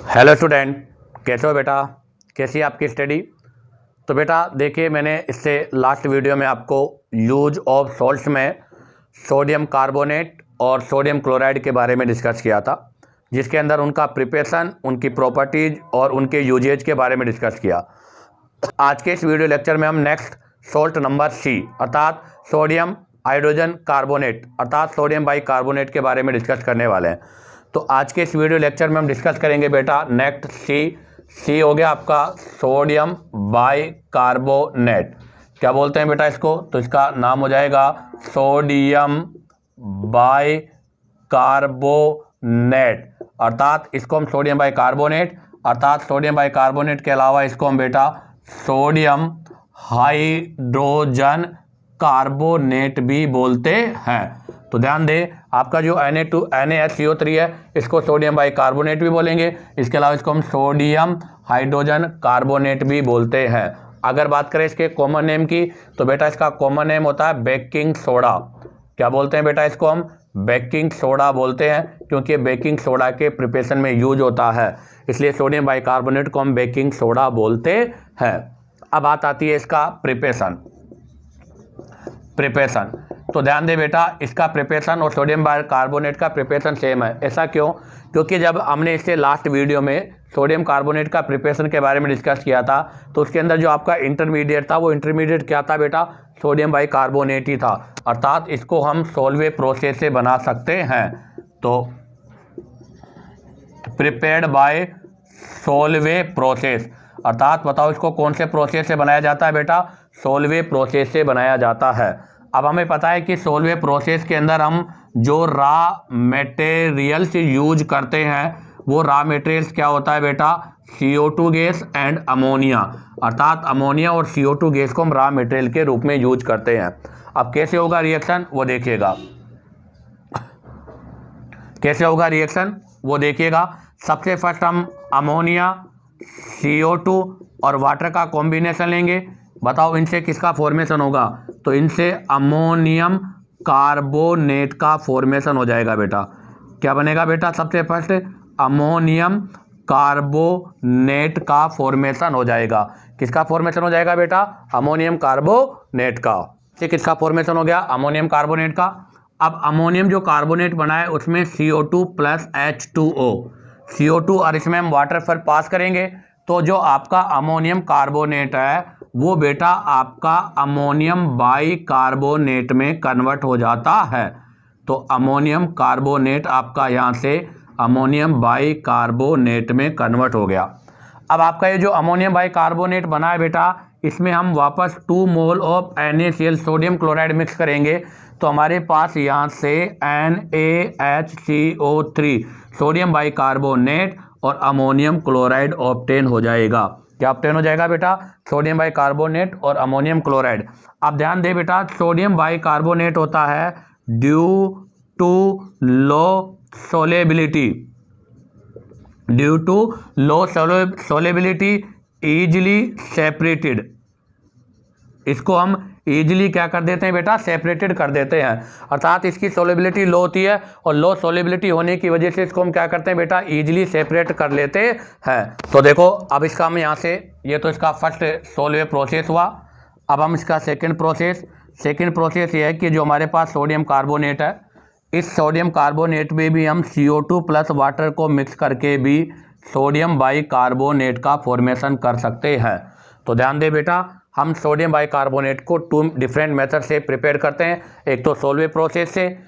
Hello student, कैसे हो बेटा? कैसी है आपकी स्टडी? तो बेटा देखिए, मैंने इससे लास्ट वीडियो में आपको यूज ऑफ सॉल्ट्स में सोडियम कार्बोनेट और सोडियम क्लोराइड के बारे में डिस्कस किया था, जिसके अंदर उनका प्रिपरेशन, उनकी प्रॉपर्टीज़ और उनके यूजेज के बारे में डिस्कस किया। आज के इस वीडियो लेक्चर में हम नेक्स्ट सॉल्ट नंबर सी अर्थात सोडियम हाइड्रोजन कार्बोनेट अर्थात सोडियम बाइकार्बोनेट के बारे में डिस्कस करने वाले हैं। तो आज के इस वीडियो लेक्चर में हम डिस्कस करेंगे बेटा नेक्स्ट सी हो गया आपका सोडियम बाइकार्बोनेट। क्या बोलते हैं बेटा इसको? तो इसका नाम हो जाएगा सोडियम बाइकार्बोनेट अर्थात इसको हम सोडियम बाइकार्बोनेट अर्थात सोडियम बाइकार्बोनेट के अलावा इसको हम बेटा सोडियम हाइड्रोजन कार्बोनेट भी बोलते हैं। तो ध्यान दे, आपका जो NaHCO3 है इसको सोडियम बाइकार्बोनेट भी बोलेंगे, इसके अलावा इसको हम सोडियम हाइड्रोजन कार्बोनेट भी बोलते हैं। अगर बात करें इसके कॉमन नेम की, तो बेटा इसका कॉमन नेम होता है बेकिंग सोडा। क्या बोलते हैं बेटा इसको? हम बेकिंग सोडा बोलते हैं, क्योंकि बेकिंग सोडा के प्रिपरेशन में यूज होता है, इसलिए सोडियम बाइकार्बोनेट को हम बेकिंग सोडा बोलते हैं। अब बात आती है इसका प्रिपरेशन। तो ध्यान दे बेटा, इसका प्रिपरेशन और सोडियम बाइकार्बोनेट का प्रिपरेशन सेम है। ऐसा क्यों? क्योंकि जब हमने इससे लास्ट वीडियो में सोडियम कार्बोनेट का प्रिपरेशन के बारे में डिस्कस किया था, तो उसके अंदर जो आपका इंटरमीडिएट था, वो इंटरमीडिएट क्या था बेटा? सोडियम बाइकार्बोनेट ही था, अर्थात इसको हम सोलवे प्रोसेस से बना सकते हैं। तो प्रिपेयर्ड बाय सोलवे प्रोसेस अर्थात बताओ इसको कौन से प्रोसेस से बनाया जाता है बेटा? सोलवे प्रोसेस से बनाया जाता है। अब हमें पता है कि सोलवे प्रोसेस के अंदर हम जो रॉ मटेरियल्स यूज करते हैं, वो रॉ मटेरियल्स क्या होता है बेटा? CO2 गैस एंड अमोनिया, अर्थात अमोनिया और CO2 गैस को हम रॉ मटेरियल के रूप में यूज करते हैं। अब कैसे होगा रिएक्शन वो देखिएगा, कैसे होगा रिएक्शन वो देखिएगा। सबसे फर्स्ट हम अमोनिया, CO2 और वाटर का कॉम्बिनेशन लेंगे। बताओ इनसे किसका फॉर्मेशन होगा? तो इनसे अमोनियम कार्बोनेट का फॉर्मेशन हो जाएगा बेटा। क्या बनेगा बेटा? सबसे फर्स्ट अमोनियम कार्बोनेट का फॉर्मेशन हो जाएगा। किसका फॉर्मेशन हो जाएगा बेटा? अमोनियम कार्बोनेट का। ये किसका फॉर्मेशन हो गया? अमोनियम कार्बोनेट का। अब अमोनियम जो कार्बोनेट बना है उसमें CO2 प्लस H2O, CO2 और इसमें हम वाटर फिर पास करेंगे, तो जो आपका अमोनियम कार्बोनेट है वो बेटा आपका अमोनियम बाइकार्बोनेट में कन्वर्ट हो जाता है। तो अमोनियम कार्बोनेट आपका यहाँ से अमोनियम बाइकार्बोनेट में कन्वर्ट हो गया। अब आपका ये जो अमोनियम बाइकार्बोनेट बना है बेटा, इसमें हम वापस 2 mole of NaCl sodium chloride mix करेंगे, तो हमारे पास यहाँ से NaHCO3 सोडियम बाइकार्बोनेट और अमोनियम क्लोराइड ऑब्टेन हो जाएगा। क्या ऑब्टेन हो जाएगा बेटा? सोडियम बाइकार्बोनेट और अमोनियम क्लोराइड। अब ध्यान दे बेटा, सोडियम बाइकार्बोनेट होता है due to low solubility easily separated. इसको हम ईजिली क्या कर देते हैं बेटा? सेपरेटेड कर देते हैं, अर्थात इसकी सोलेबिलिटी लो होती है और लो सोलेबिलिटी होने की वजह से इसको हम क्या करते हैं बेटा? ईजिली सेपरेट कर लेते हैं। तो देखो, अब इसका हम यहाँ से, ये तो इसका फर्स्ट सोलवे प्रोसेस हुआ। अब हम इसका सेकंड प्रोसेस ये है कि जो हमारे पास सोडियम कार्बोनेट है, इस सोडियम कार्बोनेट में भी हम CO2 प्लस वाटर को मिक्स करके भी सोडियम बाइकार्बोनेट का फॉर्मेशन कर सकते हैं। तो ध्यान दे बेटा, हम सोडियम बाइकार्बोनेट को 2 डिफरेंट मेथड से प्रिपेयर करते हैं, एक तो सोलवे प्रोसेस से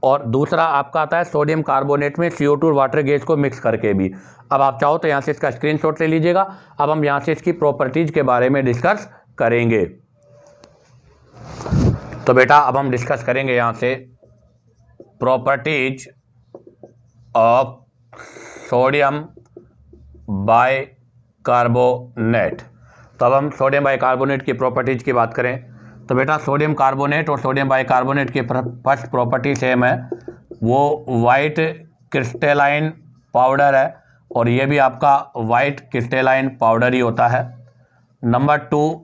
और दूसरा आपका आता है सोडियम कार्बोनेट में CO2 और वाटर गैस को मिक्स करके भी। अब आप चाहो तो यहाँ से इसका स्क्रीनशॉट ले लीजिएगा। अब हम यहाँ से इसकी प्रॉपर्टीज के बारे में डिस्कस करेंगे। तो बेटा अब हम डिस्कस करेंगे यहाँ से प्रॉपर्टीज ऑफ सोडियम बाइकार्बोनेट। तो अब हम सोडियम बाइकार्बोनेट की प्रॉपर्टीज की बात करें, तो बेटा सोडियम कार्बोनेट और सोडियम बाइकार्बोनेट की फर्स्ट प्रॉपर्टी सेम है, वो वाइट क्रिस्टलाइन पाउडर है और ये भी आपका वाइट क्रिस्टलाइन पाउडर ही होता है। नंबर 2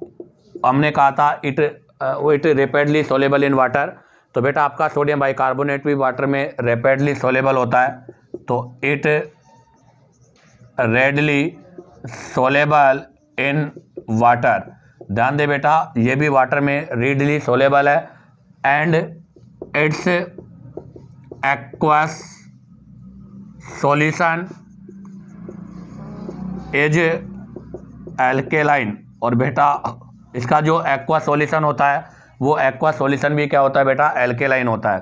हमने कहा था it rapidly soluble in water. तो बेटा आपका सोडियम बाइकार्बोनेट भी वाटर में रैपिडली सोलेबल होता है, तो it readily soluble in water. ध्यान दे बेटा, ये भी वाटर में रेडली सोलेबल है and its aqueous solution is alkaline. और बेटा इसका जो एक्वा सॉल्यूशन होता है वो एक्वा सॉल्यूशन भी क्या होता है बेटा, एल्केलाइन होता है।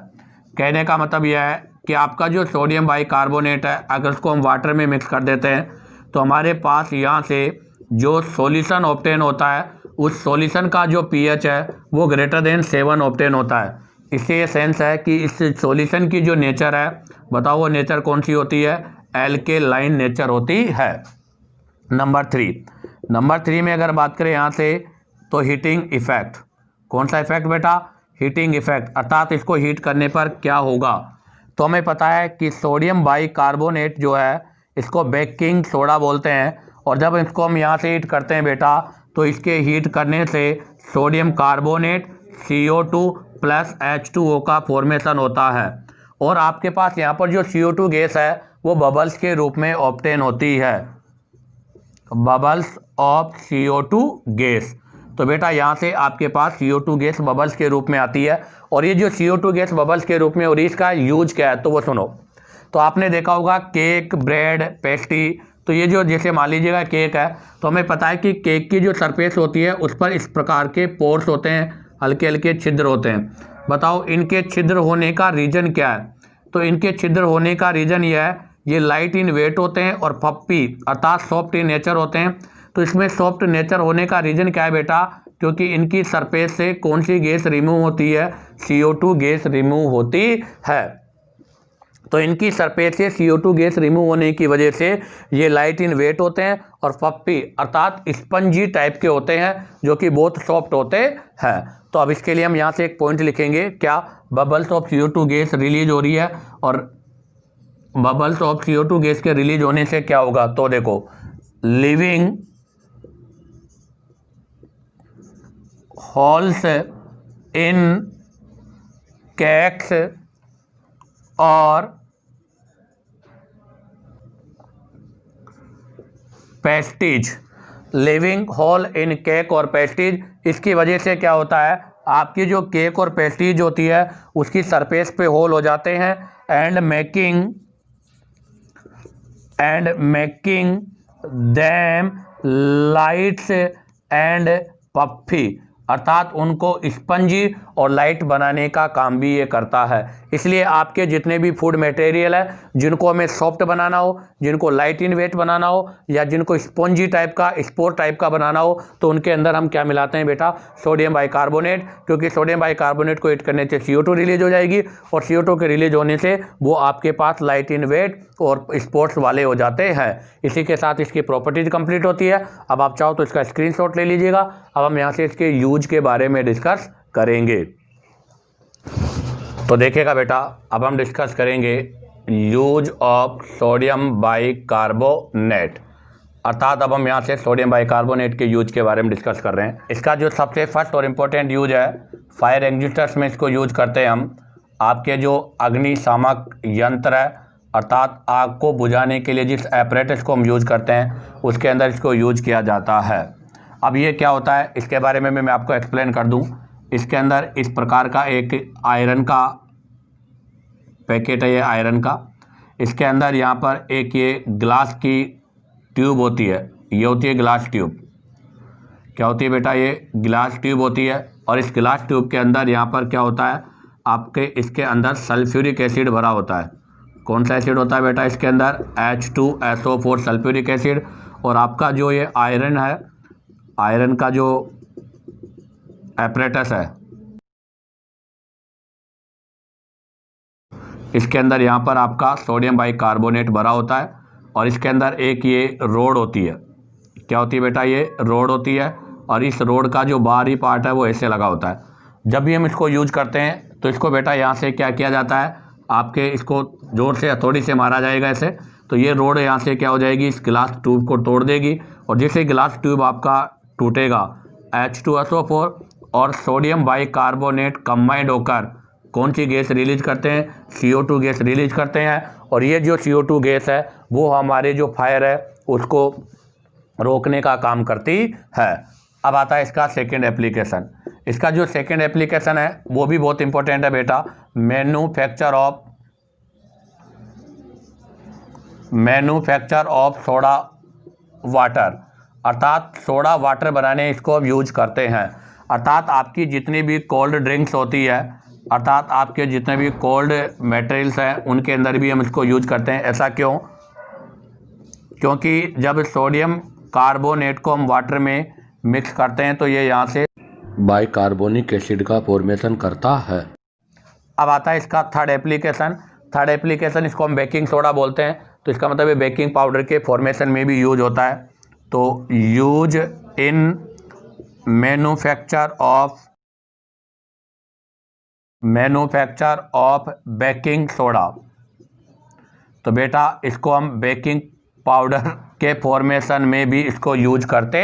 कहने का मतलब यह है कि आपका जो सोडियम बाइकार्बोनेट है अगर उसको हम वाटर में मिक्स कर देते हैं तो हमारे पास यहाँ से जो सॉल्यूशन ऑब्टेन होता है उस सॉल्यूशन का जो पीएच है वो ग्रेटर देन 7 ऑब्टेन होता है। इससे ये सेंस है कि इस सॉल्यूशन की जो नेचर है, बताओ वो नेचर कौन सी होती है, एल्केलाइन नेचर होती है। नंबर 3 में अगर बात करें यहाँ से तो हीटिंग इफेक्ट। कौन सा इफेक्ट बेटा, हीटिंग इफेक्ट, अर्थात इसको हीट करने पर क्या होगा। तो हमें पता है कि सोडियम बाइकार्बोनेट जो है इसको बेकिंग सोडा बोलते हैं, और जब इसको हम यहाँ से हीट करते हैं बेटा तो इसके हीट करने से sodium carbonate CO2 plus H2O का फॉर्मेशन होता है, और आपके पास यहाँ पर जो CO2 गैस है वो बबल्स के रूप में ऑब्टेन होती है, बबल्स ऑफ CO2 गैस। तो बेटा यहाँ से आपके पास CO2 गैस बबल्स के रूप में आती है, और ये जो CO2 गैस बबल्स के रूप में और इसका यूज क्या है तो वो सुनो। तो आपने देखा होगा केक, ब्रेड, पेस्ट्री, तो ये जो जैसे मान लीजिएगा केक है तो हमें पता है कि केक की जो सरफेस होती है उस पर इस प्रकार के पोर्स होते हैं, हल्के हल्के छिद्र होते हैं। बताओ इनके छिद्र होने का रीज़न क्या है। तो इनके छिद्र होने का रीज़न ये है, ये लाइट इन वेट होते हैं और पप्पी अर्थात सॉफ्ट इन नेचर होते हैं। तो इसमें सॉफ्ट नेचर होने का रीज़न क्या है बेटा, क्योंकि इनकी सरफेस से कौन सी गैस रिमूव होती है, CO2 गैस रिमूव होती है। तो इनकी सरफेस से CO2 गैस रिमूव होने की वजह से ये लाइट इन वेट होते हैं और पप्पी अर्थात स्पंजी टाइप के होते हैं जो कि बहुत सॉफ्ट होते हैं। तो अब इसके लिए हम यहाँ से एक पॉइंट लिखेंगे, क्या, bubbles of CO2 gas release हो रही है, और बबल्स ऑफ CO2 गैस के रिलीज होने से क्या होगा। तो देखो, लिविंग होल्स इन केक्स और पेस्टीज, लिविंग होल इन केक और पेस्टीज, इसकी वजह से क्या होता है, आपकी जो केक और पेस्टीज होती है उसकी सरफेस पे होल हो जाते हैं and making them lights and puffy, अर्थात उनको स्पंजी और लाइट बनाने का काम भी ये करता है। इसलिए आपके जितने भी फूड मटेरियल है जिनको हमें सॉफ्ट बनाना हो, जिनको लाइट इन वेट बनाना हो, या जिनको स्पंजी टाइप का, स्पोर टाइप का बनाना हो, तो उनके अंदर हम क्या मिलाते हैं बेटा, सोडियम बाइकार्बोनेट, क्योंकि सोडियम बाइकार्बोनेट को हीट करने से CO2 रिलीज हो जाएगी, और CO2 के रिलीज होने से वो आपके पास लाइट इन वेट और स्पोर्ट्स वाले हो जाते हैं। इसी के साथ इसकी प्रॉपर्टीज कंप्लीट होती है। अब आप चाहो तो इसका स्क्रीनशॉट ले लीजिएगा। अब हम यहाँ से इसके यूज के बारे में डिस्कस करेंगे। तो देखिएगा बेटा, अब हम डिस्कस करेंगे यूज ऑफ सोडियम बाइकार्बोनेट, अर्थात अब हम यहाँ से सोडियम बाइकार्बोनेट के यूज के बारे में डिस्कस कर रहे हैं। इसका जो सबसे फर्स्ट और इम्पोर्टेंट यूज है, फायर एग्जिस्टर्स में इसको यूज करते हैं हम। आपके जो अग्निशामक यंत्र है, अर्थात आग को बुझाने के लिए जिस एपरेटस को हम यूज करते हैं उसके अंदर इसको यूज किया जाता है। अब ये क्या होता है इसके बारे में मैं आपको एक्सप्लेन कर दूं। इसके अंदर इस प्रकार का एक आयरन का पैकेट है, ये आयरन का। इसके अंदर यहाँ पर एक ये ग्लास की ट्यूब होती है, ये होती है ग्लास ट्यूब। क्या होती है बेटा, ये ग्लास ट्यूब होती है, और इस ग्लास ट्यूब के अंदर यहाँ पर क्या होता है, आपके इसके अंदर सल्फ्यूरिक एसिड भरा होता है। कौन सा एसिड होता है बेटा, इसके अंदर H2SO4 सल्फ्यूरिक एसिड। और आपका जो ये आयरन है, आयरन का जो एपरेटस है, इसके अंदर यहाँ पर आपका सोडियम बाइकार्बोनेट भरा होता है, और इसके अंदर एक ये रोड होती है। क्या होती है बेटा, ये रोड होती है, और इस रोड का जो बाहरी पार्ट है वो ऐसे लगा होता है। जब भी हम इसको यूज करते हैं तो इसको बेटा यहाँ से क्या किया जाता है, आपके इसको जोर से हथौड़ी से मारा जाएगा ऐसे, तो ये रोड यहाँ से क्या हो जाएगी, इस गिलास ट्यूब को तोड़ देगी, और जैसे गिलास ट्यूब आपका टूटेगा, H2SO4 और सोडियम बाइकार्बोनेट कंबाइंड होकर कौन सी गैस रिलीज करते हैं, CO2 गैस रिलीज करते हैं। और ये जो CO2 गैस है वो हमारे जो फायर है उसको रोकने का काम करती है। अब आता है इसका सेकंड एप्लीकेशन। इसका जो सेकंड एप्लीकेशन है वो भी बहुत इंपॉर्टेंट है बेटा, मैन्युफैक्चर ऑफ सोडा वाटर, अर्थात सोडा वाटर बनाने इसको अब यूज करते हैं। अर्थात आपकी जितनी भी कोल्ड ड्रिंक्स होती है, अर्थात आपके जितने भी कोल्ड मटेरियल्स हैं उनके अंदर भी हम इसको यूज करते हैं। ऐसा क्यों? क्योंकि जब सोडियम कार्बोनेट को हम वाटर में मिक्स करते हैं तो ये यहाँ से बाइकार्बोनिक एसिड का फॉर्मेशन करता है। अब आता है इसका थर्ड एप्लीकेशन। थर्ड एप्लीकेशन इसको हम बेकिंग सोडा बोलते हैं, तो इसका मतलब ये बेकिंग पाउडर के फॉर्मेशन में भी यूज होता है। तो use in manufacture of baking soda. तो बेटा इसको हम बेकिंग पाउडर के फॉर्मेशन में भी इसको यूज करते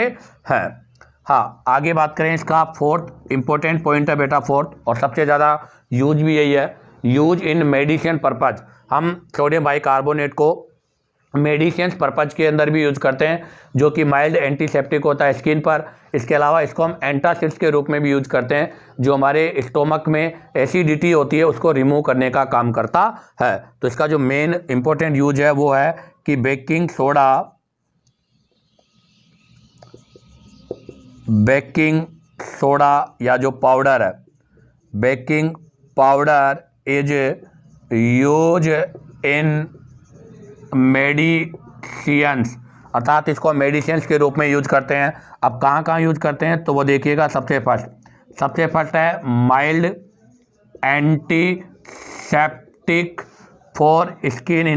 हैं। हाँ, आगे बात करें इसका फोर्थ इंपॉर्टेंट पॉइंट है बेटा, फोर्थ और सबसे ज़्यादा यूज भी यही है, यूज इन मेडिसिन पर्पज। हम सोडियम बाइकार्बोनेट को मेडिसिन पर्पज के अंदर भी यूज करते हैं, जो कि माइल्ड एंटीसेप्टिक होता है स्किन पर। इसके अलावा इसको हम एंटासिड्स के रूप में भी यूज करते हैं, जो हमारे स्टोमक में एसिडिटी होती है उसको रिमूव करने का काम करता है। तो इसका जो मेन इंपॉर्टेंट यूज है वो है कि बेकिंग सोडा या जो पाउडर है, baking powder is use in medicines, अर्थात इसको मेडिसिन्स के रूप में यूज करते हैं। अब कहाँ कहाँ यूज करते हैं तो वो देखिएगा। सबसे फर्स्ट है mild antiseptic for skin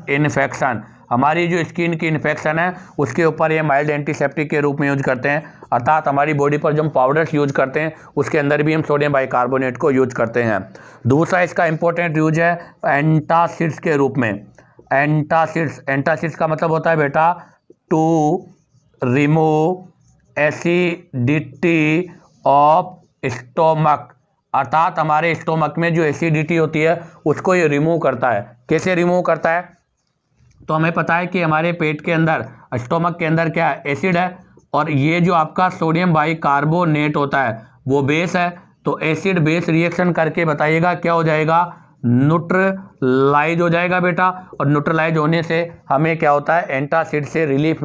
infection. हमारी जो स्किन की इन्फेक्शन है उसके ऊपर ये माइल्ड एंटीसेप्टिक के रूप में यूज करते हैं। अर्थात हमारी बॉडी पर जो हम पाउडर्स यूज करते हैं उसके अंदर भी हम सोडियम बाइकार्बोनेट को यूज करते हैं। दूसरा इसका इंपॉर्टेंट यूज है एंटासिड्स के रूप में। एंटासिड्स का मतलब होता है बेटा to remove acidity of stomach, अर्थात हमारे स्टोमक में जो एसिडिटी होती है उसको ये रिमूव करता है। कैसे रिमूव करता है? तो हमें पता है कि हमारे पेट के अंदर, स्टोमक के अंदर क्या है? एसिड है, और ये जो आपका सोडियम बाइकार्बोनेट होता है वो बेस है। तो एसिड बेस रिएक्शन करके बताइएगा क्या हो जाएगा? न्यूट्रलाइज हो जाएगा बेटा। और न्यूट्रलाइज होने से हमें क्या होता है? एंटासिड से रिलीफ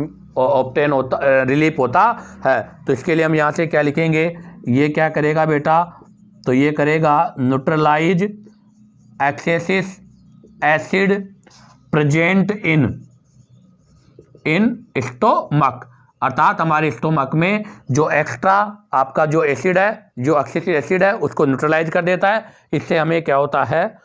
होता है। तो इसके लिए हम यहाँ से क्या लिखेंगे? ये क्या करेगा बेटा? तो ये करेगा neutralise excess acid present in stomach, अर्थात हमारे स्टोमक में जो एक्स्ट्रा आपका जो एसिड है, जो एक्सेसिव एसिड है, उसको न्यूट्रलाइज कर देता है। इससे हमें क्या होता है?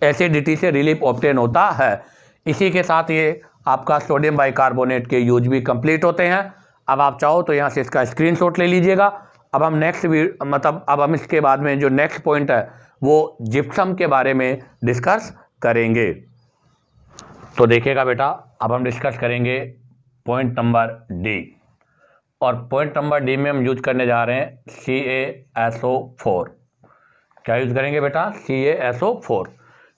एसिडिटी से रिलीफ ऑब्टेन होता है। इसी के साथ ये आपका सोडियम बाइकार्बोनेट के यूज भी कंप्लीट होते हैं। अब आप चाहो तो यहाँ से इसका स्क्रीनशॉट ले लीजिएगा। अब हम अब हम इसके बाद में जो नेक्स्ट पॉइंट है वो जिप्सम के बारे में डिस्कस करेंगे। तो देखिएगा बेटा, अब हम डिस्कस करेंगे पॉइंट नंबर डी, और पॉइंट नंबर डी में हम यूज करने जा रहे हैं CaSO4। क्या यूज करेंगे बेटा? CaSO4।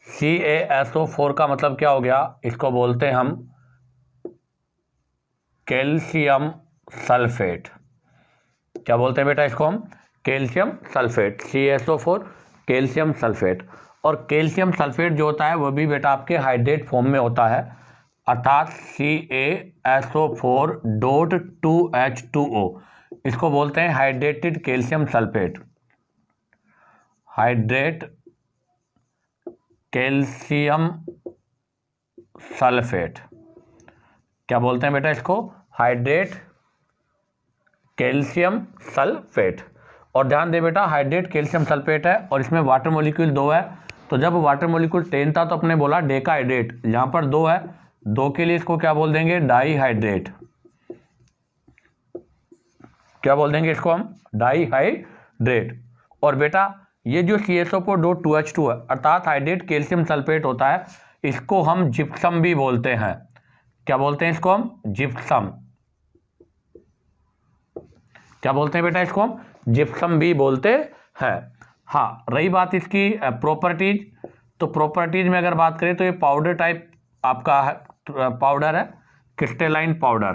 CaSO4 का मतलब क्या हो गया? इसको बोलते हैं हम कैल्शियम सल्फेट। क्या बोलते हैं बेटा इसको हम? Calcium sulphate. CaSO4 calcium sulphate. और कैल्शियम सल्फेट जो होता है वो भी बेटा आपके हाइड्रेट फॉर्म में होता है, अर्थात CaSO4.2H2O। इसको बोलते हैं hydrated calcium sulphate, hydrate calcium sulphate. क्या बोलते हैं बेटा इसको? Hydrate calcium sulphate. और ध्यान दे बेटा, हाइड्रेट कैल्शियम सल्फेट है और इसमें वाटर मॉलिक्यूल 2 है। तो जब वाटर मॉलिक्यूल 10 था तो अपने बोला डेकाहाइड्रेट, यहाँ पर 2 है, 2 के लिए इसको क्या बोल देंगे? डाईहाइड्रेट। क्या बोल देंगे इसको हम? डाईहाइड्रेट। और बेटा ये जो CaSO4.2H2 है, अर्थात हाइड्रेट कैल्शियम सल्फेट होता है, इसको हम जिप्सम भी बोलते हैं। क्या बोलते हैं इसको हम? जिप्सम। क्या बोलते हैं बेटा इसको हम? जिप्सम भी बोलते हैं। हाँ, रही बात इसकी प्रॉपर्टीज, तो प्रॉपर्टीज में अगर बात करें तो ये पाउडर टाइप आपका पाउडर है, क्रिस्टलाइन पाउडर,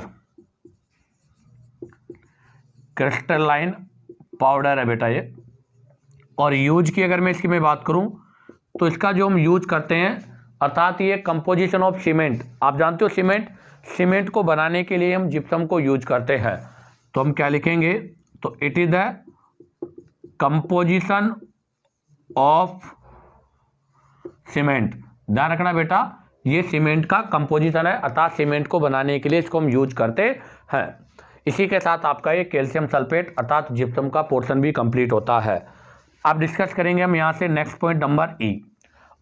क्रिस्टलाइन पाउडर है बेटा ये। और यूज की अगर मैं इसकी मैं बात करूं तो इसका जो हम यूज करते हैं, अर्थात ये कंपोजिशन ऑफ सीमेंट, आप जानते हो सीमेंट को बनाने के लिए हम जिप्सम को यूज करते हैं। तो हम क्या लिखेंगे, तो it is the composition of cement. ध्यान रखना बेटा, ये सीमेंट का कंपोजिशन है, अर्थात सीमेंट को बनाने के लिए इसको हम यूज करते हैं। इसी के साथ आपका ये कैल्शियम सल्फेट अर्थात जिप्सम का पोर्शन भी कंप्लीट होता है। अब डिस्कस करेंगे हम यहाँ से नेक्स्ट पॉइंट नंबर ई,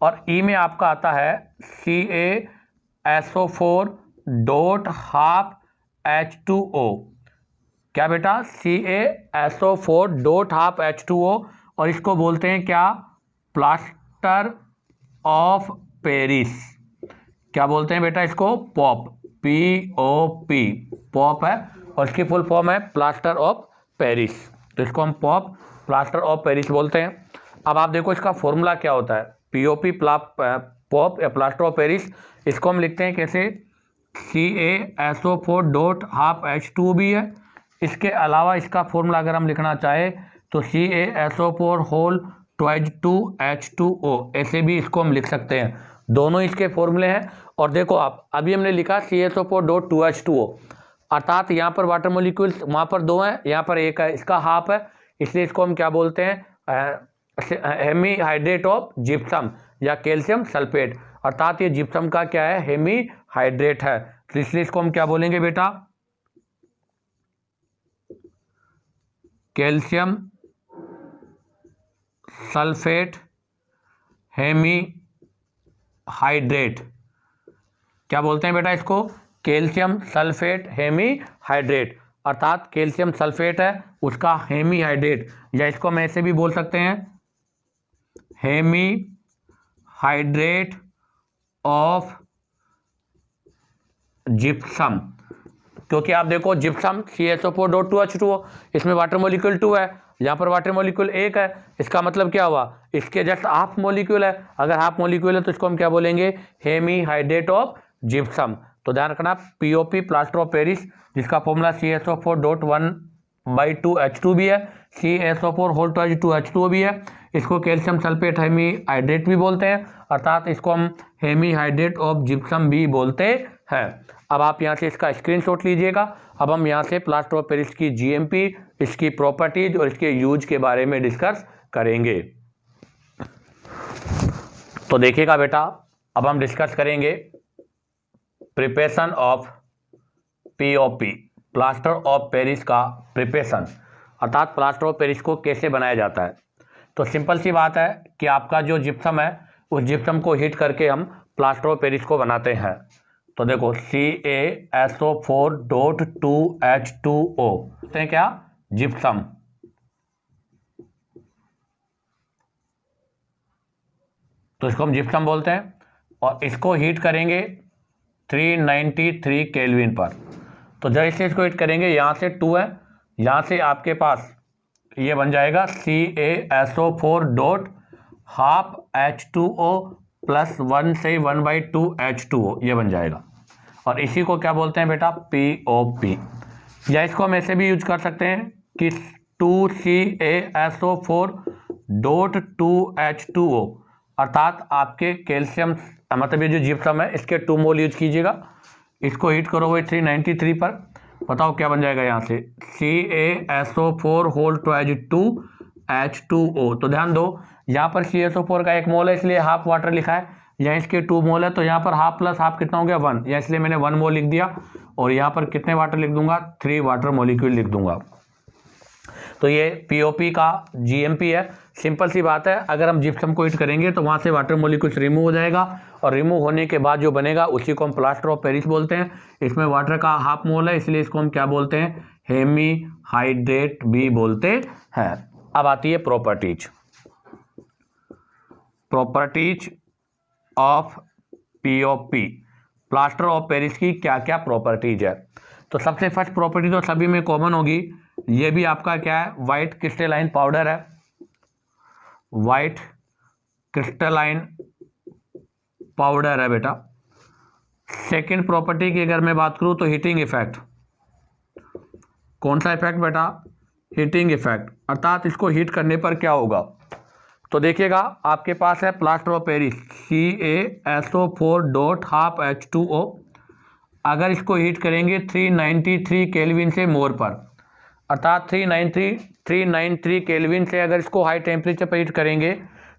और ई में आपका आता है CaSO4 डॉट हाफ H2O। क्या बेटा, CaSO4 डॉट हाफ H2O, और इसको बोलते हैं क्या, प्लास्टर ऑफ पेरिस। क्या बोलते हैं बेटा इसको, पॉप, POP, पॉप है, और इसकी फुल फॉर्म है प्लास्टर ऑफ पेरिस। तो इसको हम पॉप, प्लास्टर ऑफ पेरिस बोलते हैं। अब आप देखो इसका फॉर्मूला क्या होता है, POP, पॉप या प्लास्टर ऑफ पेरिस। इसको हम लिखते हैं कैसे, CaSO4 डॉट हाफ H2O भी है। इसके अलावा इसका फॉर्मूला अगर हम लिखना चाहे तो CaSO4 होल ट्वाइज 2H2O, ऐसे भी इसको हम लिख सकते हैं। दोनों इसके फॉर्मूले हैं। और देखो आप, अभी हमने लिखा CaSO4 डॉट 2H2O, अर्थात यहाँ पर वाटर मोलिक्यूल्स वहाँ पर 2 हैं, यहाँ पर 1 है, इसका हाफ है, इसलिए इसको हम क्या बोलते हैं, हेमीहाइड्रेट ऑफ जिप्सम या कैल्शियम सल्फेट, अर्थात ये जिप्सम का क्या है, हेमीहाइड्रेट है। तो इसलिए इसको हम क्या बोलेंगे बेटा, कैल्शियम सल्फेट हेमीहाइड्रेट। क्या बोलते हैं बेटा इसको, कैल्शियम सल्फेट हेमीहाइड्रेट, अर्थात कैल्शियम सल्फेट है उसका हेमीहाइड्रेट, या इसको हम ऐसे भी बोल सकते हैं, हेमीहाइड्रेट ऑफ जिप्सम। क्योंकि आप देखो जिप्सम CaSO4 डॉट 2H2O, इसमें वाटर मॉलिक्यूल 2 है, यहाँ पर वाटर मॉलिक्यूल 1 है, इसका मतलब क्या हुआ, इसके जस्ट हाफ मॉलिक्यूल है। अगर हाफ मॉलिक्यूल है तो इसको हम क्या बोलेंगे, हेमीहाइड्रेट ऑफ जिप्सम। तो ध्यान रखना, POP, प्लास्टर ऑफ पेरिस, जिसका फॉर्मूला CaSO4 डॉट 1/2H2 भी है, CaSO4 होल ट्वाइज 2H2O भी है। इसको कैल्शियम सल्फेट हेमीहाइड्रेट भी बोलते हैं, अर्थात इसको हम हेमीहाइड्रेट ऑफ जिप्सम भी बोलते हैं। अब आप यहाँ से इसका स्क्रीनशॉट लीजिएगा। अब हम यहाँ से प्लास्टर ऑफ पेरिस की GMP, इसकी प्रॉपर्टीज और इसके यूज के बारे में डिस्कस करेंगे। तो देखिएगा बेटा, अब हम डिस्कस करेंगे preparation of POP, plaster of Paris का प्रिपरेशन, अर्थात प्लास्टर ऑफ पेरिस को कैसे बनाया जाता है। तो सिंपल सी बात है कि आपका जो जिप्सम है, उस जिप्सम को हीट करके हम प्लास्टर ऑफ पेरिस को बनाते हैं। तो देखो CaSO4 डॉट 2H2O कहते हैं क्या, जिप्सम। तो इसको हम जिप्सम बोलते हैं, और इसको हीट करेंगे 393 केल्विन पर। तो जैसे इसको हीट करेंगे, यहाँ से 2 है, यहाँ से आपके पास ये बन जाएगा CaSO4 dot half H2O plus 1 से 1/2H2O, ये बन जाएगा। और इसी को क्या बोलते हैं बेटा, POP। या इसको हम ऐसे भी यूज कर सकते हैं कि 2CaSO4 डॉट 2H2O, अर्थात आपके कैल्शियम, मतलब ये जो जिप्सम है इसके 2 मोल यूज कीजिएगा। इसको हीट करोगे 393 पर, बताओ क्या बन जाएगा यहाँ से, CaSO4 होल ट्वाइज 2H2O। तो ध्यान दो, यहाँ पर CaSO4 का 1 मोल है, इसलिए हाफ वाटर लिखा है, यहाँ इसके 2 मोल है, तो यहाँ पर हाफ प्लस हाफ कितना हो गया, 1, या इसलिए मैंने 1 मोल लिख दिया। और यहाँ पर कितने वाटर लिख दूंगा, 3 वाटर मोलिक्यूल लिख दूंगा। तो ये POP का GMP है। सिंपल सी बात है, अगर हम जिप्सम को हीट करेंगे तो वहाँ से वाटर मोलिक्यूल्स रिमूव हो जाएगा, और रिमूव होने के बाद जो बनेगा उसी को हम प्लास्टर ऑफ पेरिस बोलते हैं। इसमें वाटर का हाफ मोल है, इसलिए इसको हम क्या बोलते हैं, हेमीहाइड्रेट भी बोलते हैं। अब आती है properties of POP, plaster of Paris की क्या क्या प्रॉपर्टीज है। तो सबसे फर्स्ट प्रॉपर्टी तो सभी में कॉमन होगी, ये भी आपका क्या है, वाइट क्रिस्टलाइन पाउडर है, वाइट क्रिस्टलाइन पाउडर है बेटा। सेकेंड प्रॉपर्टी की अगर मैं बात करूँ तो हीटिंग इफेक्ट। कौन सा इफेक्ट बेटा? हीटिंग इफेक्ट, अर्थात इसको हीट करने पर क्या होगा। तो देखिएगा आपके पास है प्लास्टर ऑफ पेरिस CaSO4.12H2O। अगर इसको हीट करेंगे 393 केल्विन से मोर पर, अर्थात 393 केल्विन से अगर इसको हाई टेम्परेचर पर हीट करेंगे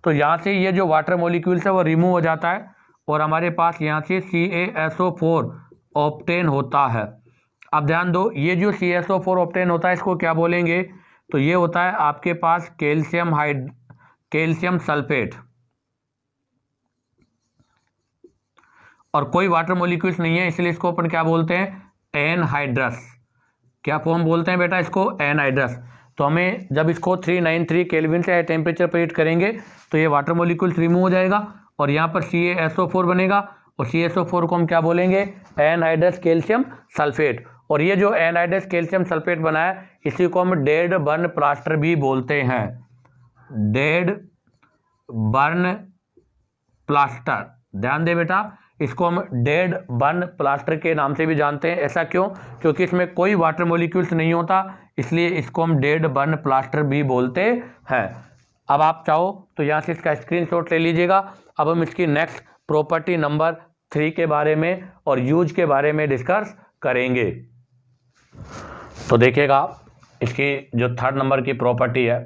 तो यहाँ से ये जो वाटर मॉलिक्यूल्स है वो रिमूव हो जाता है और हमारे पास यहाँ से CaSO4 ऑब्टेन होता है। अब ध्यान दो, ये जो CaSO4 ऑब्टेन होता है इसको क्या बोलेंगे? तो ये होता है आपके पास कैल्शियम सल्फेट, और कोई वाटर मॉलिक्यूल्स नहीं है इसलिए इसको अपन क्या बोलते हैं? एनहाइड्रस। क्या फॉर्म बोलते हैं बेटा इसको? एनहाइड्रस। तो हमें जब इसको 393 केल्विन से टेम्परेचर पर हीट करेंगे तो ये वाटर मॉलिक्यूल्स रिमूव हो जाएगा और यहाँ पर CaSO4 बनेगा और CaSO4 को हम क्या बोलेंगे? Anhydrous calcium sulphate. और ये जो एनहाइड्रस कैल्शियम सल्फेट बना है इसी को हम डेड बर्न प्लास्टर भी बोलते हैं। डेड बर्न प्लास्टर, ध्यान दे बेटा, इसको हम डेड बर्न प्लास्टर के नाम से भी जानते हैं। ऐसा क्यों? क्योंकि इसमें कोई वाटर मॉलिक्यूल्स नहीं होता इसलिए इसको हम डेड बर्न प्लास्टर भी बोलते हैं। अब आप चाहो तो यहाँ से इसका स्क्रीनशॉट ले लीजिएगा। अब हम इसकी नेक्स्ट प्रॉपर्टी नंबर 3 के बारे में और यूज के बारे में डिस्कस करेंगे। तो देखिएगा इसकी जो थर्ड नंबर की प्रॉपर्टी है,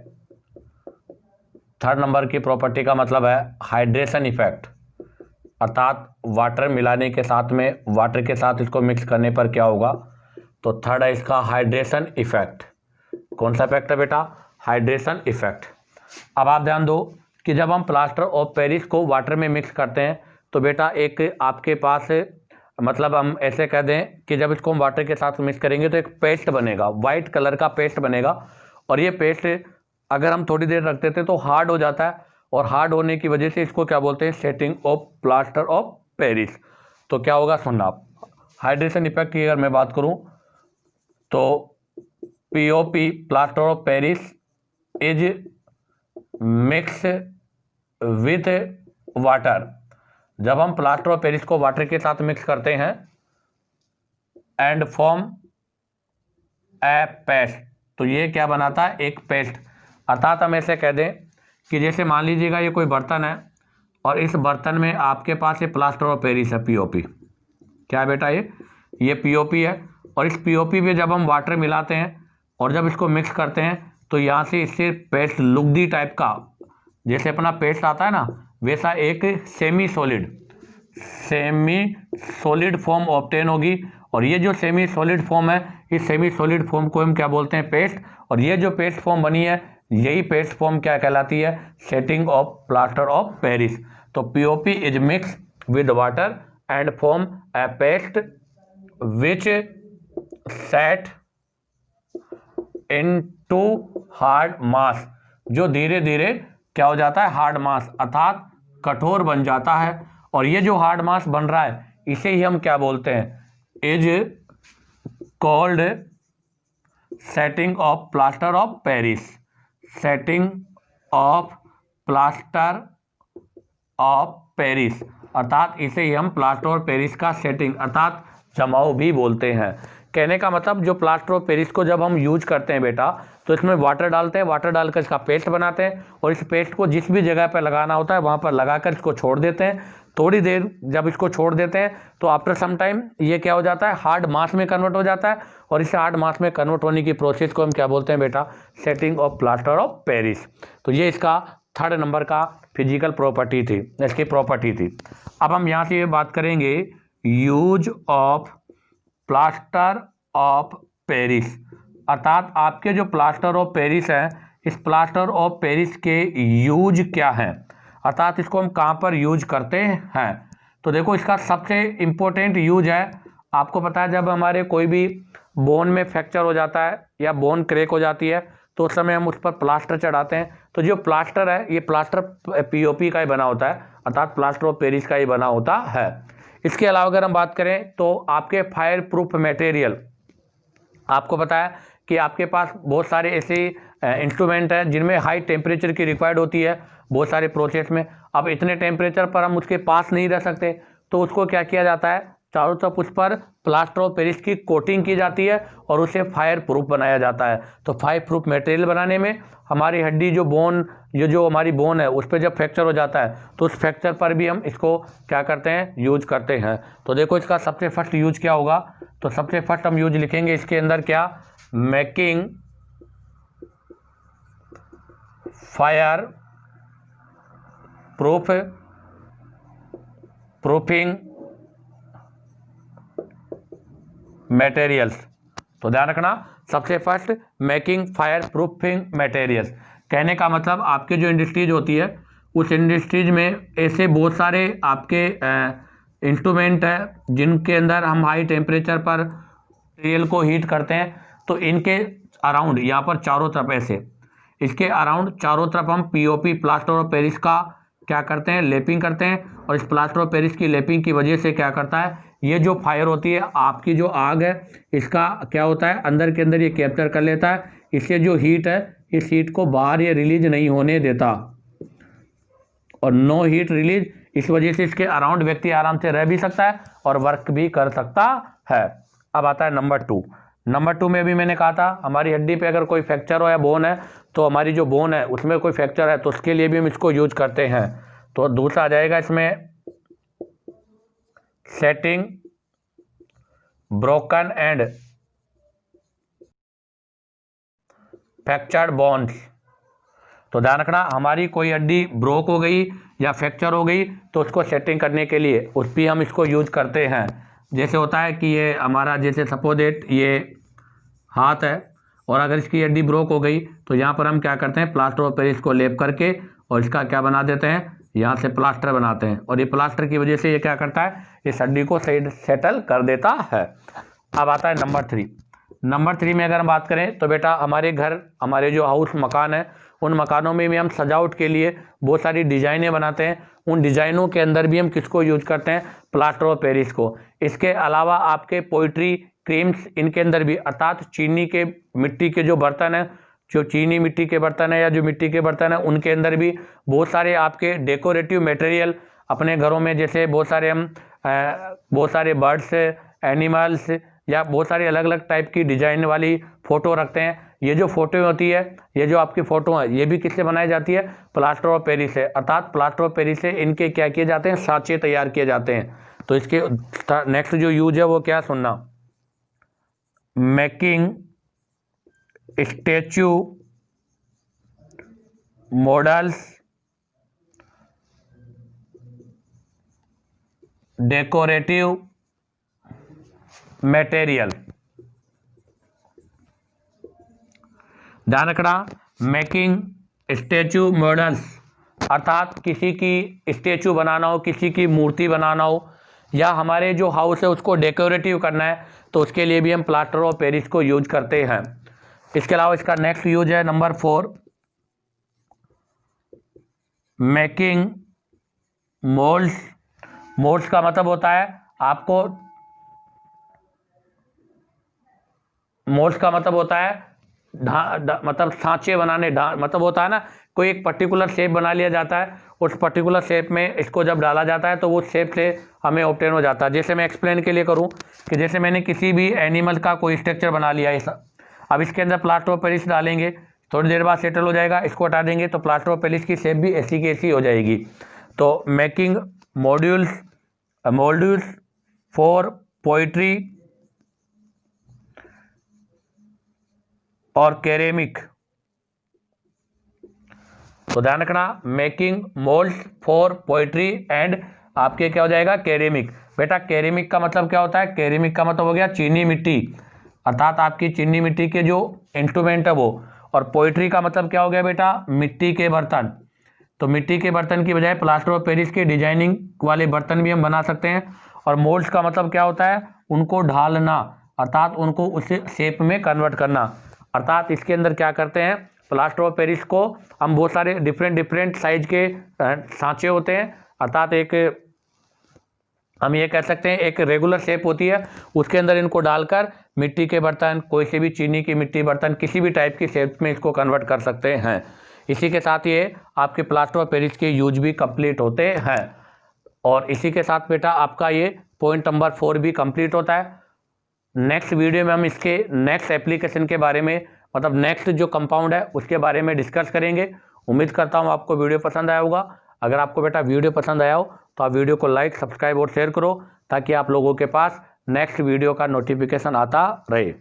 थर्ड नंबर की प्रॉपर्टी का मतलब है हाइड्रेशन इफेक्ट, अर्थात वाटर मिलाने के साथ में, वाटर के साथ इसको मिक्स करने पर क्या होगा। तो थर्ड है इसका हाइड्रेशन इफेक्ट। कौन सा इफेक्ट है बेटा? Hydration effect. अब आप ध्यान दो कि जब हम प्लास्टर ऑफ पेरिस को वाटर में मिक्स करते हैं तो बेटा एक आपके पास, मतलब हम ऐसे कह दें कि जब इसको हम वाटर के साथ मिक्स करेंगे तो एक पेस्ट बनेगा, वाइट कलर का पेस्ट बनेगा और ये पेस्ट अगर हम थोड़ी देर रख देते हैं तो हार्ड हो जाता है और हार्ड होने की वजह से इसको क्या बोलते हैं? Setting of plaster of Paris. तो क्या होगा सुनना आप। हाइड्रेशन इफेक्ट की अगर मैं बात करूं तो POP plaster of Paris is mix with water. जब हम प्लास्टर ऑफ पेरिस को वाटर के साथ मिक्स करते हैं एंड फॉर्म ए पेस्ट, तो ये क्या बनाता है? एक पेस्ट। अर्थात हम ऐसे कह दें कि जैसे मान लीजिएगा ये कोई बर्तन है और इस बर्तन में आपके पास ये प्लास्टर ऑफ पेरिस है, POP। क्या है बेटा? ये POP है और इस POP पे जब हम वाटर मिलाते हैं और जब इसको मिक्स करते हैं तो यहाँ से इससे पेस्ट लुगदी टाइप का, जैसे अपना पेस्ट आता है ना, वैसा एक सेमी सॉलिड फॉर्म ऑब्टेन होगी। और ये जो सेमी सॉलिड फॉर्म है, इस सेमी सॉलिड फॉर्म को हम क्या बोलते हैं? पेस्ट। और ये जो पेस्ट फॉर्म बनी है यही पेस्ट फॉर्म क्या कहलाती है? Setting of plaster of Paris. तो POP is mix with water and form A paste which set into hard mass, जो धीरे धीरे क्या हो जाता है? हार्ड मास, अर्थात कठोर बन जाता है। और ये जो हार्ड मास बन रहा है इसे ही हम क्या बोलते हैं? Is called setting of plaster of Paris. Setting of plaster of Paris, अर्थात इसे ही हम प्लास्टर ऑफ पेरिस का सेटिंग अर्थात जमाव भी बोलते हैं। कहने का मतलब जो प्लास्टर ऑफ पेरिस को जब हम यूज करते हैं बेटा तो इसमें वाटर डालते हैं, वाटर डालकर इसका पेस्ट बनाते हैं और इस पेस्ट को जिस भी जगह पर लगाना होता है वहाँ पर लगाकर इसको छोड़ देते हैं। थोड़ी देर जब इसको छोड़ देते हैं तो आफ्टर सम टाइम ये क्या हो जाता है? हार्ड मास में कन्वर्ट हो जाता है और इस हार्ड मास में कन्वर्ट होने की प्रोसेस को हम क्या बोलते हैं बेटा? Setting of plaster of Paris. तो ये इसका थर्ड नंबर का फिजिकल प्रॉपर्टी थी, इसकी प्रॉपर्टी थी। अब हम यहाँ से ये बात करेंगे use of plaster of Paris, अर्थात आपके जो प्लास्टर ऑफ पेरिस है इस प्लास्टर ऑफ पेरिस के यूज क्या हैं, अर्थात इसको हम कहाँ पर यूज करते हैं। तो देखो इसका सबसे इम्पोर्टेंट यूज है, आपको पता है जब हमारे कोई भी बोन में फ्रैक्चर हो जाता है या बोन क्रैक हो जाती है तो उस समय हम उस पर प्लास्टर चढ़ाते हैं। तो जो प्लास्टर है ये प्लास्टर POP का ही बना होता है, अर्थात प्लास्टर ऑफ पेरिस का ही बना होता है। इसके अलावा अगर हम बात करें तो आपके फायर प्रूफ मटेरियल, आपको पता है कि आपके पास बहुत सारे ऐसे इंस्ट्रूमेंट हैं जिनमें हाई टेम्परेचर की रिक्वायर्ड होती है बहुत सारे प्रोसेस में। अब इतने टेम्परेचर पर हम उसके पास नहीं रह सकते तो उसको क्या किया जाता है? चारों तरफ उस पर प्लास्टर ऑफ पेरिस की कोटिंग की जाती है और उसे फायर प्रूफ बनाया जाता है। तो फायर प्रूफ मटेरियल बनाने में हमारी हड्डी जो बोन, ये जो हमारी बोन है उस पर जब फ्रैक्चर हो जाता है तो उस फ्रैक्चर पर भी हम इसको क्या करते हैं, यूज करते हैं। तो देखो इसका सबसे फर्स्ट यूज क्या होगा, तो सबसे फर्स्ट हम यूज लिखेंगे इसके अंदर क्या, मेकिंग फायर प्रूफिंग मटेरियल्स। तो ध्यान रखना, सबसे first making fire proofing materials. कहने का मतलब आपके जो इंडस्ट्रीज होती है उस इंडस्ट्रीज में ऐसे बहुत सारे आपके इंस्ट्रूमेंट है जिनके अंदर हम हाई टेम्परेचर पर मटेरियल को हीट करते हैं। तो इनके अराउंड यहाँ पर चारों तरफ ऐसे, इसके अराउंड चारों तरफ हम पीओपी प्लास्टर ऑफ पेरिस का क्या करते हैं, लेपिंग करते हैं। और इस प्लास्टर ऑफ पेरिस की लेपिंग की वजह से क्या करता है, ये जो फायर होती है, आपकी जो आग है, इसका क्या होता है, अंदर के अंदर ये कैप्चर कर लेता है। इससे जो हीट है, इस हीट को बाहर ये रिलीज नहीं होने देता और नो हीट रिलीज। इस वजह से इसके अराउंड व्यक्ति आराम से रह भी सकता है और वर्क भी कर सकता है। अब आता है नंबर 2। नंबर 2 में भी मैंने कहा था हमारी हड्डी पे अगर कोई फ्रैक्चर हो या बोन है, तो हमारी जो बोन है उसमें कोई फ्रैक्चर है तो उसके लिए भी हम इसको यूज करते हैं। तो दूसरा आ जाएगा इसमें setting broken and fractured bones. तो ध्यान रखना, हमारी कोई हड्डी ब्रोक हो गई या फ्रैक्चर हो गई तो उसको सेटिंग करने के लिए उस पर हम इसको यूज करते हैं। जैसे होता है कि ये हमारा, जैसे सपोजेट ये हाथ है और अगर इसकी हड्डी ब्रोक हो गई तो यहाँ पर हम क्या करते हैं, प्लास्टर ऑफ पेरिस को लेप करके और इसका क्या बना देते हैं, यहाँ से प्लास्टर बनाते हैं। और ये प्लास्टर की वजह से ये क्या करता है, इस हड्डी को सेटल कर देता है। अब आता है नंबर 3। नंबर 3 में अगर हम बात करें तो बेटा हमारे घर, हमारे जो हाउस मकान है, उन मकानों में भी हम सजावट के लिए बहुत सारी डिज़ाइनें बनाते हैं। उन डिज़ाइनों के अंदर भी हम किसको यूज करते हैं, प्लास्टर ऑफ पेरिस को। इसके अलावा आपके पोइट्री क्रीम्स, इनके अंदर भी, अर्थात चीनी के मिट्टी के जो बर्तन हैं, जो चीनी मिट्टी के बर्तन है या जो मिट्टी के बर्तन है, उनके अंदर भी बहुत सारे आपके डेकोरेटिव मटेरियल अपने घरों में, जैसे बहुत सारे बर्ड्स, एनिमल्स या बहुत सारी अलग अलग टाइप की डिजाइन वाली फ़ोटो रखते हैं। ये जो फोटो होती है, ये जो आपकी फ़ोटो है, ये भी किससे बनाई जाती है, प्लास्टर ऑफ पेरिस से। अर्थात प्लास्टर ऑफ पेरिस से इनके क्या किए जाते हैं, सांचे तैयार किए जाते हैं। तो इसके नेक्स्ट जो यूज है वो क्या, सुनना, making statue models decorative material. ध्यान रखना, मेकिंग स्टैचू मॉडल्स अर्थात किसी की स्टैचू बनाना हो, किसी की मूर्ति बनाना हो, या हमारे जो हाउस है उसको डेकोरेटिव करना है, तो उसके लिए भी हम प्लास्टर ऑफ पेरिस को यूज करते हैं। इसके अलावा इसका नेक्स्ट यूज है नंबर 4, मेकिंग मोल्ड्स। मोल्ड्स का मतलब होता है आपको, मोल्ड्स का मतलब होता है मतलब सांचे बनाने, मतलब होता है ना, कोई एक पर्टिकुलर शेप बना लिया जाता है, उस पर्टिकुलर शेप में इसको जब डाला जाता है तो वो शेप से हमें ऑब्टेन हो जाता है। जैसे मैं एक्सप्लेन के लिए करूं कि जैसे मैंने किसी भी एनिमल का कोई स्ट्रक्चर बना लिया है, अब इसके अंदर प्लास्टर ऑफ पेरिस डालेंगे, थोड़ी देर बाद सेटल हो जाएगा, इसको हटा देंगे तो प्लास्टर ऑफ पेरिस की शेप भी ऐसी की ऐसी हो जाएगी। तो मेकिंग मोल्ड्स फॉर पोइट्री और केरेमिक। तो ध्यान रखना, making moulds for poetry and आपके क्या हो जाएगा, केरेमिक। बेटा केरेमिक का मतलब क्या होता है, केरेमिक का मतलब हो गया चीनी मिट्टी, अर्थात आपकी चीनी मिट्टी के जो इंस्ट्रूमेंट है वो। और पोइट्री का मतलब क्या हो गया बेटा, मिट्टी के बर्तन। तो मिट्टी के बर्तन की बजाय प्लास्टर ऑफ पेरिस के डिजाइनिंग वाले बर्तन भी हम बना सकते हैं। और मोल्ड्स का मतलब क्या होता है, उनको ढालना, अर्थात उनको उस शेप में कन्वर्ट करना। अर्थात इसके अंदर क्या करते हैं, प्लास्टर ऑफ पेरिस को हम बहुत सारे डिफरेंट साइज के सांचे होते हैं, अर्थात एक हम ये कह सकते हैं एक रेगुलर शेप होती है, उसके अंदर इनको डालकर मिट्टी के बर्तन, कोई से भी चीनी की मिट्टी बर्तन, किसी भी टाइप की शेप में इसको कन्वर्ट कर सकते हैं। इसी के साथ ये आपके प्लास्टर ऑफ पेरिस के यूज भी कंप्लीट होते हैं। और इसी के साथ बेटा आपका ये पॉइंट नंबर 4 भी कंप्लीट होता है। नेक्स्ट वीडियो में हम इसके नेक्स्ट एप्लीकेशन के बारे में, मतलब नेक्स्ट जो कंपाउंड है उसके बारे में डिस्कस करेंगे। उम्मीद करता हूँ आपको वीडियो पसंद आया होगा। अगर आपको बेटा वीडियो पसंद आया हो तो आप वीडियो को लाइक, सब्सक्राइब और शेयर करो ताकि आप लोगों के पास नेक्स्ट वीडियो का नोटिफिकेशन आता रहे।